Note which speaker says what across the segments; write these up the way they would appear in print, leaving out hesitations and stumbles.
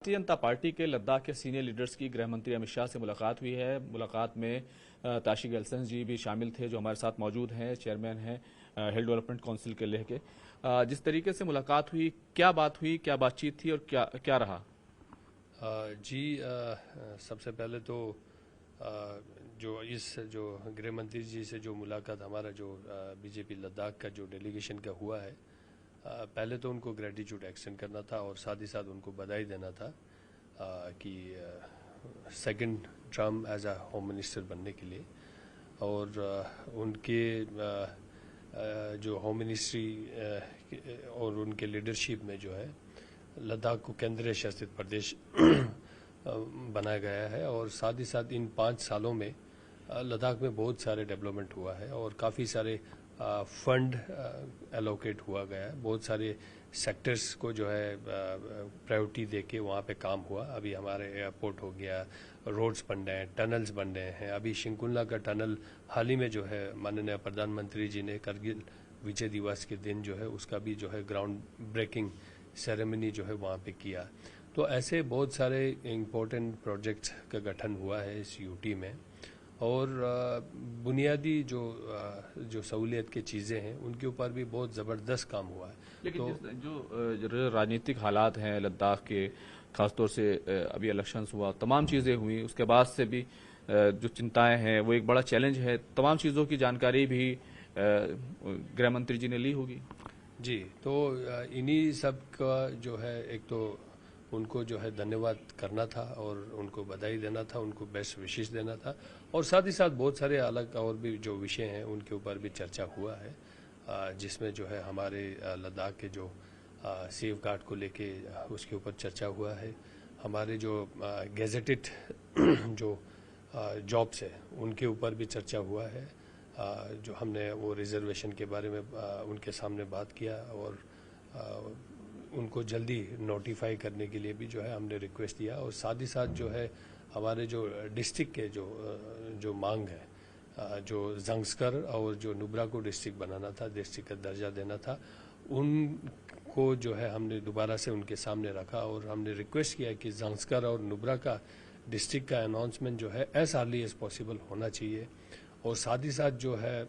Speaker 1: Bharatiya Janata party के लद्दाख के senior leaders की गृह मंत्री अमित शाह से मुलाकात हुई है। मुलाकात में ताशी गेल्सन जी भी शामिल थे, जो हमारे साथ मौजूद हैं, चेयरमैन हैं हिल डेवलपमेंट काउंसिल के लेह के। जिस तरीके से मुलाकात हुई, क्या बात हुई, क्या बातचीत थी और क्या क्या रहा?
Speaker 2: सबसे पहले तो जो गृह मंत्री जी से जो मुलाकात हमारा जो बीजेपी लद्दाख का जो डेलीगेशन का हुआ है, पहले तो उनको ग्रेटिट्यूड एक्सटेंड करना था और साथ ही साथ उनको बधाई देना था कि second term as a home minister बनने के लिए। और उनके जो होम मिनिस्ट्री और उनके लीडरशिप में जो है लद्दाख को केंद्रीय शासित प्रदेश बनाया गया है। और साथ ही साथ इन 5 सालों में लद्दाख में बहुत सारे डेवलपमेंट हुआ है और काफ़ी सारे फंड एलोकेट हुआ गया है। बहुत सारे सेक्टर्स को जो है प्रायोरिटी देके वहाँ पे काम हुआ। अभी हमारे एयरपोर्ट हो गया, रोड्स बन रहे हैं, टनल्स बन रहे हैं। अभी शिंकुला का टनल हाल ही में जो है माननीय प्रधानमंत्री जी ने करगिल विजय दिवस के दिन जो है उसका भी जो है ग्राउंड ब्रेकिंग सेरेमनी जो है वहाँ पे किया। तो ऐसे बहुत सारे इम्पोर्टेंट प्रोजेक्ट्स का गठन हुआ है इस यूटी में। और बुनियादी जो सहूलियत की चीज़ें हैं उनके ऊपर भी बहुत ज़बरदस्त काम हुआ है।
Speaker 1: लेकिन तो जो राजनीतिक हालात हैं लद्दाख के, खासतौर से अभी इलेक्शंस हुआ, तमाम चीज़ें हुई, उसके बाद से भी जो चिंताएं हैं वो एक बड़ा चैलेंज है। तमाम चीज़ों की जानकारी भी गृह मंत्री जी ने ली होगी।
Speaker 2: जी, तो इन्हीं सब का जो है एक तो उनको जो है धन्यवाद करना था और उनको बधाई देना था, उनको बेस्ट विशेष देना था। और साथ ही साथ बहुत सारे अलग और भी जो विषय हैं उनके ऊपर भी चर्चा हुआ है, जिसमें जो है हमारे लद्दाख के जो सेफ गार्ड को लेके उसके ऊपर चर्चा हुआ है। हमारे जो गेजेटेड जो जॉब्स है उनके ऊपर भी चर्चा हुआ है। जो हमने वो रिजर्वेशन के बारे में उनके सामने बात किया और उनको जल्दी नोटिफाई करने के लिए भी जो है हमने रिक्वेस्ट दिया। और साथ ही साथ जो है हमारे जो डिस्ट्रिक्ट के जो मांग है, जो जंगस्कर और जो नुब्रा को डिस्ट्रिक्ट बनाना था, डिस्ट्रिक्ट का दर्जा देना था, उनको जो है हमने दोबारा से उनके सामने रखा और हमने रिक्वेस्ट किया कि जंगस्कर और नुब्रा का डिस्ट्रिक्ट का अनाउंसमेंट जो है एज अर्ली एज पॉसिबल होना चाहिए। और साथ ही साथ जो है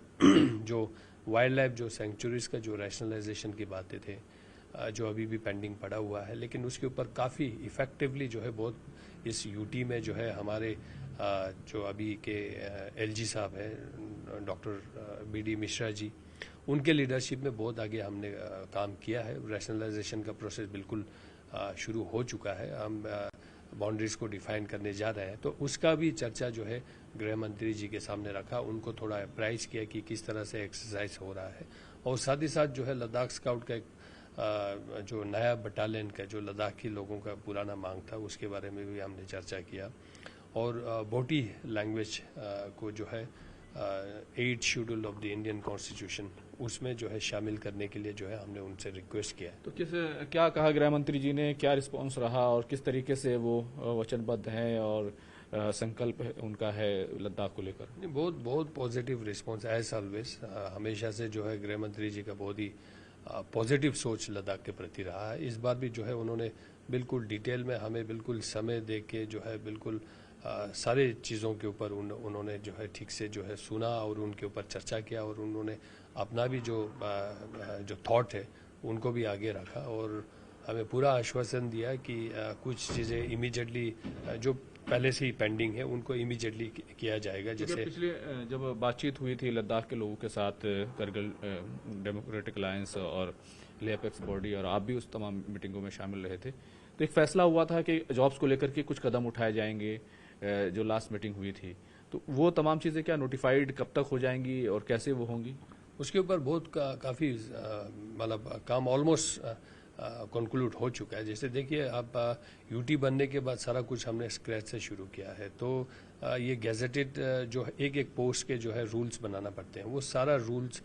Speaker 2: जो वाइल्ड लाइफ जो सेंचुरीज का जो रैशनलाइजेशन की बातें थे, जो अभी भी पेंडिंग पड़ा हुआ है, लेकिन उसके ऊपर काफ़ी इफेक्टिवली जो है बहुत इस यूटी में जो है हमारे जो अभी के एलजी साहब हैं डॉक्टर बीडी मिश्रा जी, उनके लीडरशिप में बहुत आगे हमने काम किया है। रैशनलाइजेशन का प्रोसेस बिल्कुल शुरू हो चुका है। हम बाउंड्रीज को डिफाइन करने जा रहे हैं, तो उसका भी चर्चा जो है गृह मंत्री जी के सामने रखा, उनको थोड़ा अप्राइज किया कि किस तरह से एक्सरसाइज हो रहा है। और साथ ही साथ जो है लद्दाख स्काउट का एक जो नया बटालियन का जो लद्दाखी लोगों का पुराना मांग था उसके बारे में भी हमने चर्चा किया। और बोटी लैंग्वेज को जो है 8th schedule of the Indian constitution उसमें जो है शामिल करने के लिए जो है हमने उनसे रिक्वेस्ट किया।
Speaker 1: तो क्या कहा गृह मंत्री जी ने, क्या रिस्पांस रहा और किस तरीके से वो वचनबद्ध हैं और संकल्प उनका है लद्दाख को लेकर?
Speaker 2: बहुत पॉजिटिव रिस्पांस एज ऑलवेज। हमेशा से जो है गृह मंत्री जी का बहुत ही पॉजिटिव सोच लद्दाख के प्रति रहा है। इस बार भी जो है उन्होंने बिल्कुल डिटेल में हमें बिल्कुल समय दे के जो है बिल्कुल सारे चीज़ों के ऊपर उन्होंने जो है ठीक से जो है सुना और उनके ऊपर चर्चा किया और उन्होंने अपना भी जो थॉट है उनको भी आगे रखा और हमें पूरा आश्वासन दिया कि कुछ चीज़ें इमीडिएटली जो पहले से ही पेंडिंग है उनको इमीडिएटली किया जाएगा। जैसे
Speaker 1: पिछले जब बातचीत हुई थी लद्दाख के लोगों के साथ, करगिल डेमोक्रेटिक अलायंस और लेह अपेक्स बॉडी, और आप भी उस तमाम मीटिंगों में शामिल रहे थे, तो एक फैसला हुआ था कि जॉब्स को लेकर के कुछ कदम उठाए जाएंगे। जो लास्ट मीटिंग हुई थी, तो वो तमाम चीज़ें क्या नोटिफाइड कब तक हो जाएंगी और कैसे वो होंगी?
Speaker 2: उसके ऊपर बहुत काफ़ी मतलब काम ऑलमोस्ट कंक्लूड हो चुका है। जैसे देखिए अब यूटी बनने के बाद सारा कुछ हमने स्क्रैच से शुरू किया है, तो ये गैजेटेड जो एक पोस्ट के जो है रूल्स बनाना पड़ते हैं, वो सारा रूल्स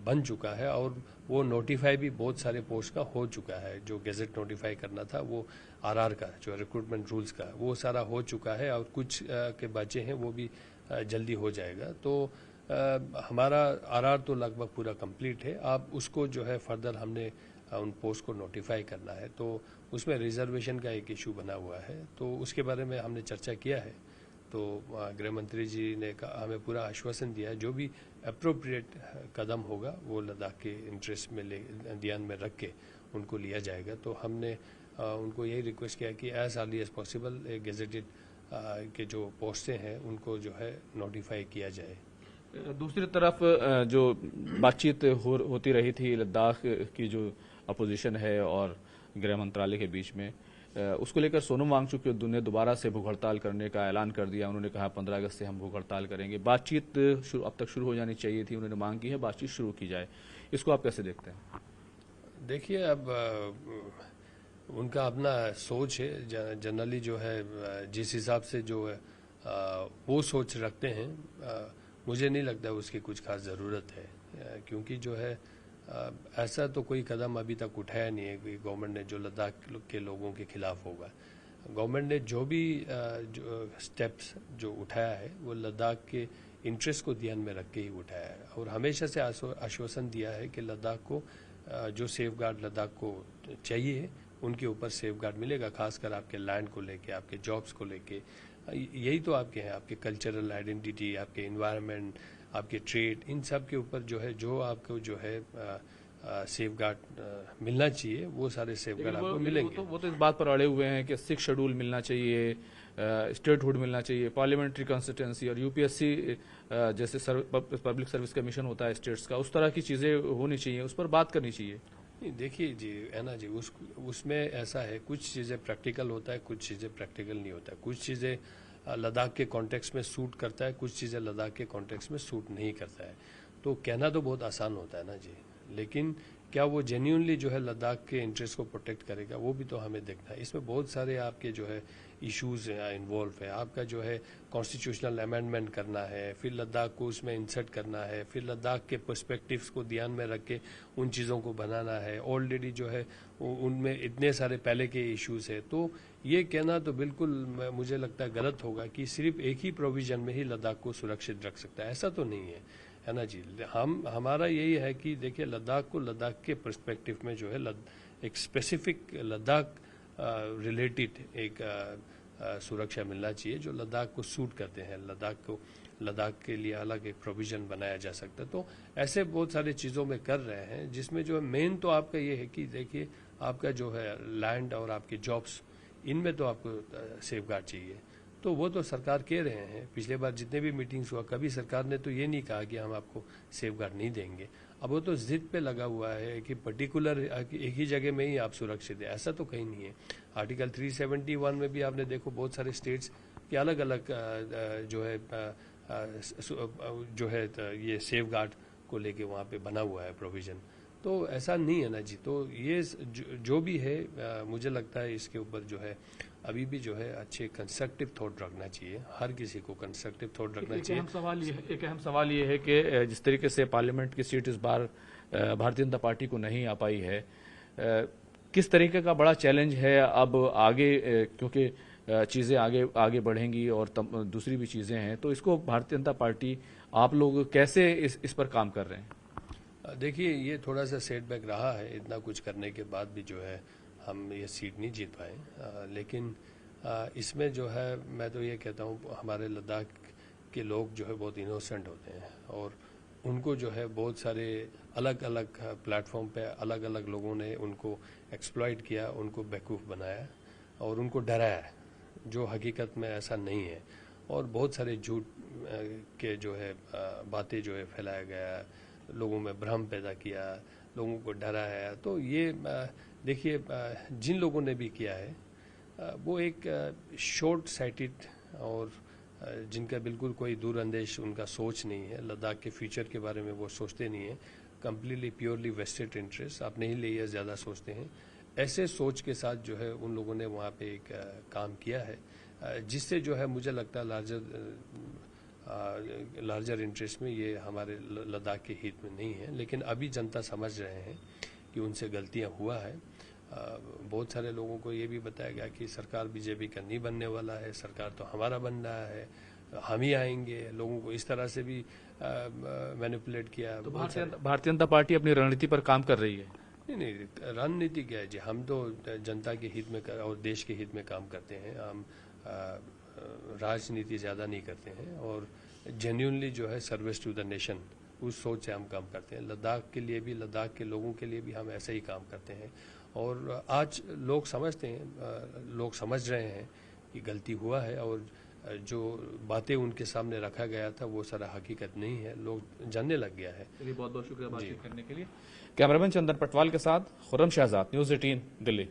Speaker 2: बन चुका है और वो नोटिफाई भी बहुत सारे पोस्ट का हो चुका है। जो गैजेट नोटिफाई करना था वो आरआर का जो रिक्रूटमेंट रूल्स का वो सारा हो चुका है और कुछ के बचे हैं वो भी जल्दी हो जाएगा। तो हमारा आरआर तो लगभग पूरा कंप्लीट है। अब उसको जो है फर्दर हमने उन पोस्ट को नोटिफाई करना है, तो उसमें रिजर्वेशन का एक इशू बना हुआ है, तो उसके बारे में हमने चर्चा किया है। तो गृह मंत्री जी ने हमें पूरा आश्वासन दिया है, जो भी अप्रोप्रिएट कदम होगा वो लद्दाख के इंटरेस्ट में ध्यान में रख के उनको लिया जाएगा। तो हमने उनको यही रिक्वेस्ट किया कि as early as possible gazetted के जो पोस्टें हैं उनको जो है नोटिफाई किया जाए।
Speaker 1: दूसरी तरफ जो बातचीत होती रही थी लद्दाख की जो अपोजिशन है और गृह मंत्रालय के बीच में, उसको लेकर सोनम वांगचुक ने दोबारा से भूख हड़ताल करने का ऐलान कर दिया। उन्होंने कहा 15 अगस्त से हम भूख हड़ताल करेंगे। बातचीत अब तक शुरू हो जानी चाहिए थी, उन्होंने मांग की है बातचीत शुरू की जाए। इसको आप कैसे देखते हैं?
Speaker 2: देखिए, अब उनका अपना सोच है। जनरली जो है जिस हिसाब से जो है वो सोच रखते हैं, मुझे नहीं लगता उसकी कुछ खास ज़रूरत है, क्योंकि जो है ऐसा तो कोई कदम अभी तक उठाया नहीं है कि गवर्नमेंट ने जो लद्दाख के लोगों के खिलाफ होगा। गवर्नमेंट ने जो भी जो स्टेप्स जो उठाया है वो लद्दाख के इंटरेस्ट को ध्यान में रख के ही उठाया है, और हमेशा से आश्वासन दिया है कि लद्दाख को जो सेफ गार्ड लद्दाख को चाहिए उनके ऊपर सेफ गार्ड मिलेगा, खासकर आपके लैंड को लेके, आपके जॉब्स को लेके। यही तो आपके हैं, आपके कल्चरल आइडेंटिटी, आपके इन्वायरमेंट, आपके ट्रेड, इन सब के ऊपर जो है जो आपको जो है सेफ गार्ड मिलना चाहिए, वो सारे सेफ गार्ड आपको मिलेंगे।
Speaker 1: वो तो इस बात पर अड़े हुए हैं कि 6 शेड्यूल मिलना चाहिए, स्टेटहुड मिलना चाहिए, पार्लियामेंट्री कंस्टिट्यूंसी और यूपीएससी जैसे पब्लिक सर्विस कमीशन होता है स्टेट्स का, उस तरह की चीज़ें होनी चाहिए, उस पर बात करनी चाहिए।
Speaker 2: देखिए जी, है ना जी, उसमें ऐसा है, कुछ चीज़ें प्रैक्टिकल होता है, कुछ चीज़ें प्रैक्टिकल नहीं होता है। कुछ चीज़ें लद्दाख के कॉन्टेक्स्ट में सूट करता है, कुछ चीज़ें लद्दाख के कॉन्टेक्स्ट में सूट नहीं करता है। तो कहना तो बहुत आसान होता है ना जी, लेकिन क्या वो जेन्यूनली जो है लद्दाख के इंटरेस्ट को प्रोटेक्ट करेगा, वो भी तो हमें देखना है। इसमें बहुत सारे आपके जो है इश्यूज इन्वॉल्व है। आपका जो है कॉन्स्टिट्यूशनल अमेंडमेंट करना है, फिर लद्दाख को उसमें इंसर्ट करना है, फिर लद्दाख के पर्सपेक्टिव्स को ध्यान में रख के उन चीज़ों को बनाना है। ऑलरेडी जो है उनमें इतने सारे पहले के इश्यूज है, तो ये कहना तो बिल्कुल मुझे लगता है गलत होगा कि सिर्फ एक ही प्रोविजन में ही लद्दाख को सुरक्षित रख सकता है। ऐसा तो नहीं है ना जी। हमारा यही है कि देखिए, लद्दाख को लद्दाख के पर्सपेक्टिव में जो है एक स्पेसिफिक लद्दाख रिलेटेड एक सुरक्षा मिलना चाहिए जो लद्दाख को सूट करते हैं। लद्दाख के लिए अलग एक प्रोविज़न बनाया जा सकता है। तो ऐसे बहुत सारी चीज़ों में कर रहे हैं, जिसमें जो है मेन तो आपका ये है कि देखिए, आपका जो है लैंड और आपके जॉब्स, इनमें तो आपको सेफ गार्ड चाहिए। तो वो तो सरकार कह रहे हैं, पिछले बार जितने भी मीटिंग्स हुआ कभी सरकार ने तो ये नहीं कहा कि हम आपको सेफ गार्ड नहीं देंगे। अब वो तो जिद पे लगा हुआ है कि पर्टिकुलर एक ही जगह में ही आप सुरक्षित है, ऐसा तो कहीं नहीं है। आर्टिकल 371 में भी आपने देखो बहुत सारे स्टेट्स के अलग अलग जो है ये सेफ गार्ड को लेके वहाँ पे बना हुआ है प्रोविज़न। तो ऐसा नहीं है ना जी। तो ये जो भी है, मुझे लगता है इसके ऊपर जो है अभी भी जो है अच्छे कंस्ट्रक्टिव थॉट रखना चाहिए। हर किसी को कंस्ट्रक्टिव थॉट रखना चाहिए।
Speaker 1: एक अहम सवाल ये है कि जिस तरीके से पार्लियामेंट की सीट इस बार भारतीय जनता पार्टी को नहीं आ पाई है, किस तरीके का बड़ा चैलेंज है अब आगे, क्योंकि चीज़ें आगे बढ़ेंगी और दूसरी भी चीज़ें हैं, तो इसको भारतीय जनता पार्टी, आप लोग कैसे इस पर काम कर रहे हैं?
Speaker 2: देखिए, ये थोड़ा सा सेटबैक रहा है, इतना कुछ करने के बाद भी जो है हम ये सीट नहीं जीत पाए। लेकिन इसमें जो है मैं तो ये कहता हूँ, हमारे लद्दाख के लोग जो है बहुत इनोसेंट होते हैं, और उनको जो है बहुत सारे अलग अलग प्लेटफॉर्म पे अलग अलग लोगों ने उनको एक्सप्लॉइट किया, उनको बेवकूफ़ बनाया और उनको डराया, जो हकीकत में ऐसा नहीं है। और बहुत सारे झूठ के जो है बातें जो है फैलाया गया, लोगों में भ्रम पैदा किया, लोगों को डराया। तो ये देखिए, जिन लोगों ने भी किया है वो एक शॉर्ट साइटेड और जिनका बिल्कुल कोई दूरअंदेश उनका सोच नहीं है, लद्दाख के फ्यूचर के बारे में वो सोचते नहीं है, कम्प्लीटली प्योरली वेस्टेड इंटरेस्ट अपने ही लिए ज़्यादा सोचते हैं। ऐसे सोच के साथ जो है उन लोगों ने वहाँ पे एक काम किया है, जिससे जो है मुझे लगता है लार्जर इंटरेस्ट में ये हमारे लद्दाख के हित में नहीं है। लेकिन अभी जनता समझ रहे हैं कि उनसे गलतियाँ हुआ है। बहुत सारे लोगों को ये भी बताया गया कि सरकार बीजेपी का नहीं बनने वाला है, सरकार तो हमारा बन रहा है, हम ही आएंगे। लोगों को इस तरह से भी मैनिपुलेट किया।
Speaker 1: तो भारतीय जनता पार्टी अपनी रणनीति पर काम कर रही है।
Speaker 2: नहीं, रणनीति क्या है जी, हम तो जनता के हित में और देश के हित में काम करते हैं। हम राजनीति ज़्यादा नहीं करते हैं और जेन्युइनली जो है सर्विस टू द नेशन, उस सोच से हम काम करते हैं। लद्दाख के लिए भी, लद्दाख के लोगों के लिए भी हम ऐसे ही काम करते हैं। और आज लोग समझते हैं, लोग समझ रहे हैं कि गलती हुआ है और जो बातें उनके सामने रखा गया था वो सारा हकीकत नहीं है, लोग जानने लग गया है।
Speaker 1: चलिए, बहुत बहुत शुक्रिया बातचीत करने के लिए। कैमरामैन चंदन पटवाल के साथ खुर्रम शहजाद, न्यूज़ 18 दिल्ली।